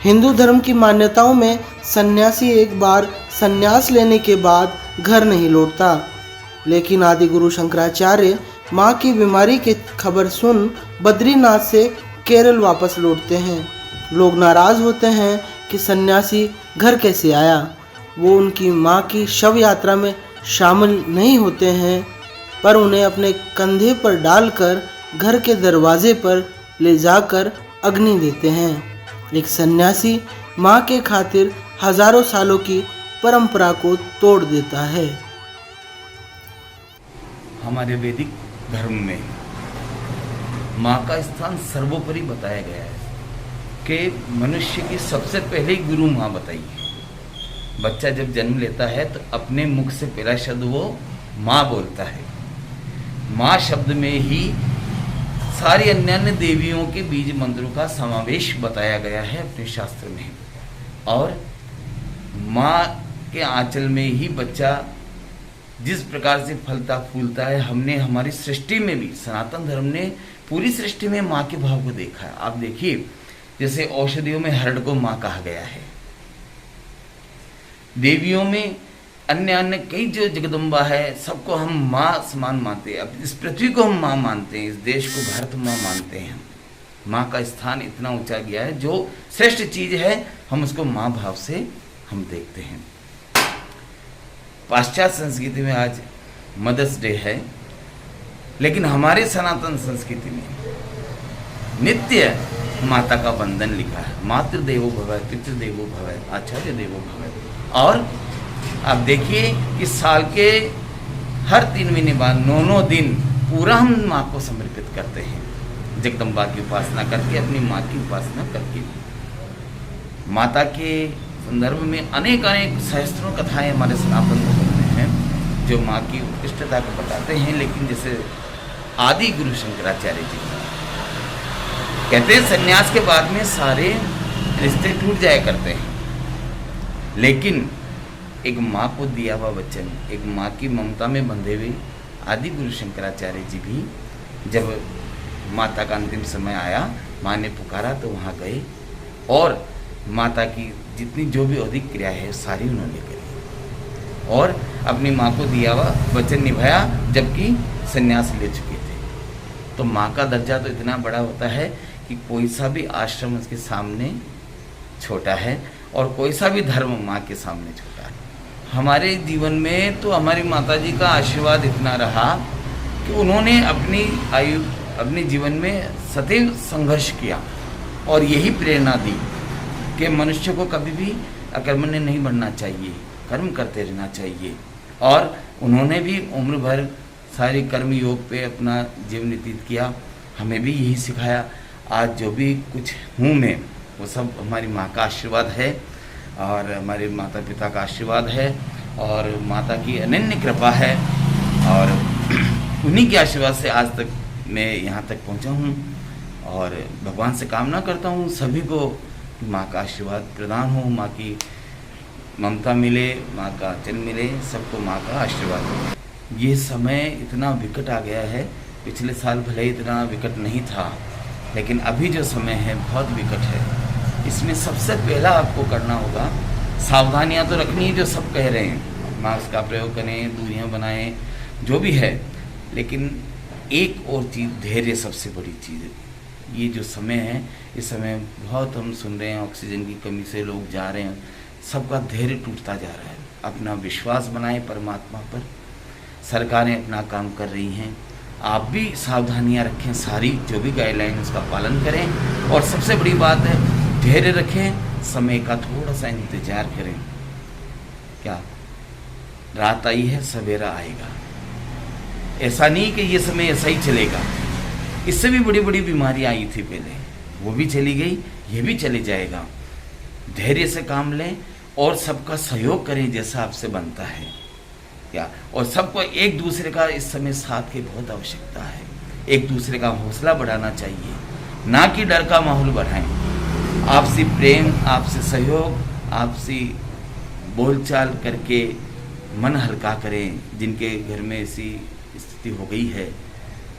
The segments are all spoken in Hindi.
हिंदू धर्म की मान्यताओं में सन्यासी एक बार संन्यास लेने के बाद घर नहीं लौटता, लेकिन आदि गुरु शंकराचार्य माँ की बीमारी की खबर सुन बद्रीनाथ से केरल वापस लौटते हैं। लोग नाराज़ होते हैं कि सन्यासी घर कैसे आया। वो उनकी माँ की शव यात्रा में शामिल नहीं होते हैं, पर उन्हें अपने कंधे पर डालकर घर के दरवाजे पर ले जाकर अग्नि देते हैं। एक सन्यासी माँ के खातिर हजारों सालों की परंपरा को तोड़ देता है। हमारे वैदिक धर्म में माँ का स्थान सर्वोपरि बताया गया है कि मनुष्य की सबसे पहले गुरु माँ बताई है। बच्चा जब जन्म लेता है तो अपने मुख से पहला शब्द वो माँ बोलता है। माँ शब्द में ही सारी अन्य देवियों के बीज मंत्रों का समावेश बताया गया है अपने शास्त्र में। और माँ के आंचल में ही बच्चा जिस प्रकार से फलता फूलता है, हमने हमारी सृष्टि में भी, सनातन धर्म ने पूरी सृष्टि में माँ के भाव को देखा है। आप देखिए, जैसे औषधियों में हरड़ को माँ कहा गया है, देवियों में अन्य अन्य कई जो जगदम्बा है, सबको हम माँ समान मानते हैं। अब इस पृथ्वी को हम माँ मानते हैं, इस देश को भारत माँ मानते हैं। माँ का स्थान इतना ऊंचा गया है, जो श्रेष्ठ चीज है हम उसको माँ भाव से हम देखते हैं। पाश्चात्य संस्कृति में आज मदर्स डे है, लेकिन हमारे सनातन संस्कृति में नित्य माता का वंदन लिखा है। मातृदेवो भव, पितृदेवो भव, आचार्य देवो भव। और आप देखिए कि साल के हर 3 महीने बाद 9 दिन पूरा हम माँ को समर्पित करते हैं, जगदम्बा की उपासना करके, अपनी माँ की उपासना करके। माता के संदर्भ में अनेक अनेक सहस्त्रों कथाएं हमारे सनातन धर्म में हैं जो माँ की उत्कृष्टता को बताते हैं। लेकिन जैसे आदि गुरु शंकराचार्य जी कहते हैं, संन्यास के बाद में सारे रिश्ते टूट जाया करते हैं, लेकिन एक माँ को दिया हुआ वचन, एक माँ की ममता में बंधे हुए आदि गुरु शंकराचार्य जी भी जब माता का अंतिम समय आया, माँ ने पुकारा तो वहाँ गए और माता की जितनी जो भी औधिक क्रिया है सारी उन्होंने करी और अपनी माँ को दिया हुआ वचन निभाया, जबकि संन्यास ले चुके थे। तो माँ का दर्जा तो इतना बड़ा होता है कि कोई सा भी आश्रम उसके सामने छोटा है और कोई सा भी धर्म माँ के सामने छोटा है। हमारे जीवन में तो हमारी माता जी का आशीर्वाद इतना रहा कि उन्होंने अपने जीवन में सदैव संघर्ष किया और यही प्रेरणा दी कि मनुष्य को कभी भी अकर्मण्य नहीं बनना चाहिए, कर्म करते रहना चाहिए। और उन्होंने भी उम्र भर सारे कर्म योग पे अपना जीवन व्यतीत किया, हमें भी यही सिखाया। आज जो भी कुछ हूँ मैं, वो सब हमारी माँ का आशीर्वाद है और हमारे माता पिता का आशीर्वाद है और माता की अनन्य कृपा है और उन्हीं के आशीर्वाद से आज तक मैं यहाँ तक पहुँचा हूँ। और भगवान से कामना करता हूँ सभी को माँ का आशीर्वाद प्रदान हो, माँ की ममता मिले, माँ का वचन मिले, सबको माँ का आशीर्वाद हो। ये समय इतना विकट आ गया है, पिछले साल भले इतना विकट नहीं था, लेकिन अभी जो समय है बहुत विकट है। इसमें सबसे पहला आपको करना होगा, सावधानियां तो रखनी है जो सब कह रहे हैं, मास्क का प्रयोग करें, दूरियां बनाएं, जो भी है, लेकिन एक और चीज़, धैर्य सबसे बड़ी चीज़ है। ये जो समय है, इस समय बहुत हम सुन रहे हैं ऑक्सीजन की कमी से लोग जा रहे हैं, सबका धैर्य टूटता जा रहा है। अपना विश्वास बनाएं परमात्मा पर। सरकारें अपना काम कर रही हैं, आप भी सावधानियां रखें, सारी जो भी गाइडलाइन उसका पालन करें और सबसे बड़ी बात है धैर्य रखें, समय का थोड़ा सा इंतजार करें। क्या रात आई है, सवेरा आएगा। ऐसा नहीं कि ये समय ऐसा ही चलेगा, इससे भी बड़ी बड़ी बीमारियां आई थी पहले, वो भी चली गई, ये भी चले जाएगा। धैर्य से काम लें और सबका सहयोग करें जैसा आपसे बनता है। क्या और सबको एक दूसरे का इस समय साथ की बहुत आवश्यकता है। एक दूसरे का हौसला बढ़ाना चाहिए, ना कि डर का माहौल बढ़ाएं। आपसी प्रेम, आपसी सहयोग, आपसी बोलचाल करके मन हल्का करें। जिनके घर में ऐसी स्थिति हो गई है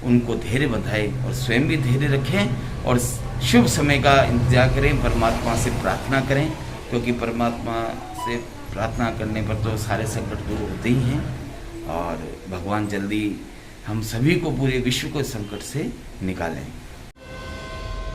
उनको धैर्य बंधाए और स्वयं भी धैर्य रखें और शुभ समय का इंतजार करें, परमात्मा से प्रार्थना करें, क्योंकि परमात्मा से प्रार्थना करने पर तो सारे संकट दूर होते ही हैं और भगवान जल्दी हम सभी को, पूरे विश्व को इस संकट से निकालें।